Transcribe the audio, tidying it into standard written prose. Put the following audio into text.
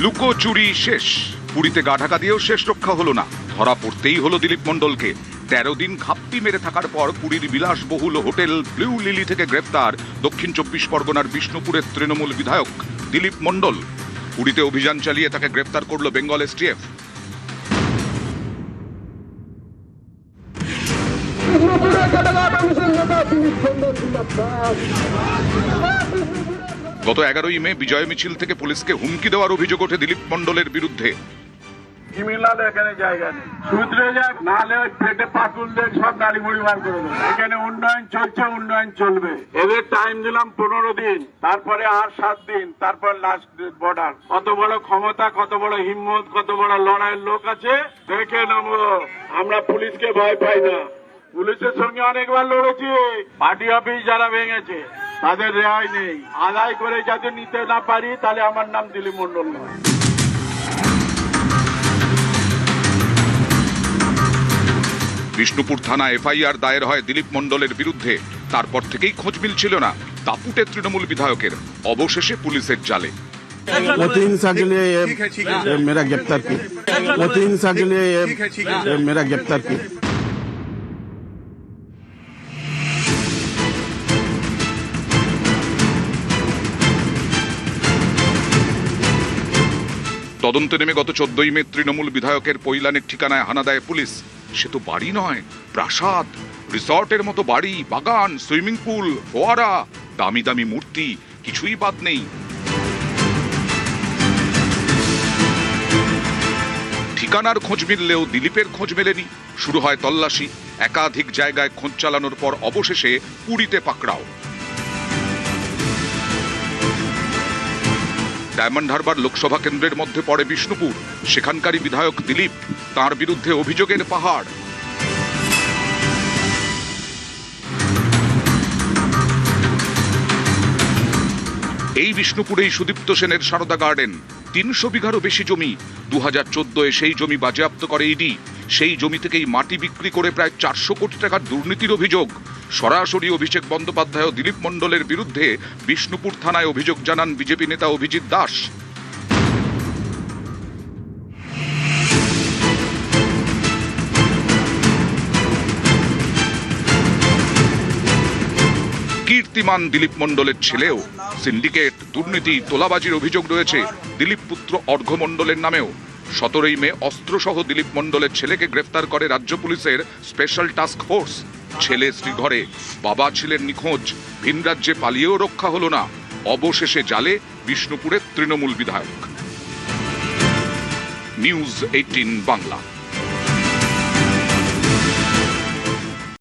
লুকোচুরি শেষ। পুরীতে গা ঢাকা দিয়েও শেষ রক্ষা হলো না, ধরা পড়তেই হলো দিলীপ মণ্ডলকে। 13 দিন ঘাপটি মেরে থাকার পর পুরীর বিলাসবহুল হোটেল ব্লু লিলি থেকে গ্রেফতার দক্ষিণ 24 পরগনার বিষ্ণুপুরের তৃণমূল বিধায়ক দিলীপ মণ্ডল। পুরীতে অভিযান চালিয়ে তাকে গ্রেফতার করল বেঙ্গল এসটিএফ। গত 11ই মে বিজয় মিছিল থেকে পুলিশকে হুমকি দেওয়ার অভিযোগ ওঠে দিলীপ মণ্ডলের বিরুদ্ধে। এখানে জায়গা নেই, শুধরে যাক, নাহলে ওই পেটে পাতুল দেখ সব গাড়ি মুড়ি বার করে দেবে। এখানে উন্নয়ন চলছে, উন্নয়ন চলবে। এদের টাইম দিলাম 15 দিন, তারপরে আর 7 দিন, তারপর লাস্ট বর্ডার। কত বড় ক্ষমতা, কত বড় হিম্মত, কত বড় লড়াইয়ের লোক আছে দেখে নেবো। আমরা পুলিশকে ভয় পাই না, পুলিশের সঙ্গে অনেকবার লড়েছি। পার্টি অফিস যারা ভেঙেছে তাদের রেহাই নেই। আদায় করে যাতে নিতে না পারি তাহলে আমার নাম দিলীপ মণ্ডল নয়। বিষ্ণুপুর থানায় এফআইআর দায়ের হয় দিলীপ মণ্ডলের বিরুদ্ধে। তারপর থেকেই খোঁজ মিলছিল না দাপুটে তৃণমূল বিধায়কের। অবশেষে পুলিশের জালে। वो 3 साल के लिए मेरा गिरफ्तार की, वो 3 साल के लिए मेरा गिरफ्तार की। তদন্তে নেমে গত 14ই মে তৃণমূল বিধায়কের পৈলানের ঠিকানায় হানা দেয় পুলিশ। সে তো বাড়ি নয়, প্রাসাদ, রিসর্টের মতো বাড়ি, বাগান, সুইমিং পুল, ফোয়ারা, দামি দামি মূর্তি, কিছুই বাদ নেই। ঠিকানার খোঁজ মিললেও দিলীপের খোঁজ মেলেনি। শুরু হয় তল্লাশি। একাধিক জায়গায় খোঁজ চালানোর পর অবশেষে পুরীতে পাকড়াও। ডায়মন্ড হারবার লোকসভা কেন্দ্রের মধ্যে পড়ে বিষ্ণুপুর। সেখানকারই বিধায়ক দিলীপ, তার বিরুদ্ধে অভিযোগের পাহাড়। এই বিষ্ণুপুরেই সুদীপ্ত সেনের সারদা গার্ডেন। 300 বিঘারও বেশি জমি। 2014-এ সেই জমি বাজেয়াপ্ত করে ইডি। সেই জমি থেকেই মাটি বিক্রি করে প্রায় 400 কোটি টাকার দুর্নীতির অভিযোগ। সরাসরি অভিষেক বন্দ্যোপাধ্যায় ও দিলীপ মণ্ডলের বিরুদ্ধে বিষ্ণুপুর থানায় অভিযোগ জানান বিজেপি নেতা অভিজিৎ দাস। কীর্তিমান দিলীপ মণ্ডলের ছেলেও সিন্ডিকেট, দুর্নীতি, তোলাবাজির অভিযোগ রয়েছে দিলীপ পুত্র অর্ঘ্য মণ্ডলের নামেও। 17ই মে অস্ত্রসহ দিলীপ মণ্ডলের ছেলেকে গ্রেফতার করে রাজ্য পুলিশের স্পেশাল টাস্ক ফোর্স। ছেলে শ্রীঘরে, বাবা ছিলেন নিখোঁজ। ভিন রাজ্যে পালিয়েও রক্ষা হলো না। অবশেষে জালে বিষ্ণুপুরের তৃণমূল বিধায়ক। নিউজ 18 বাংলা।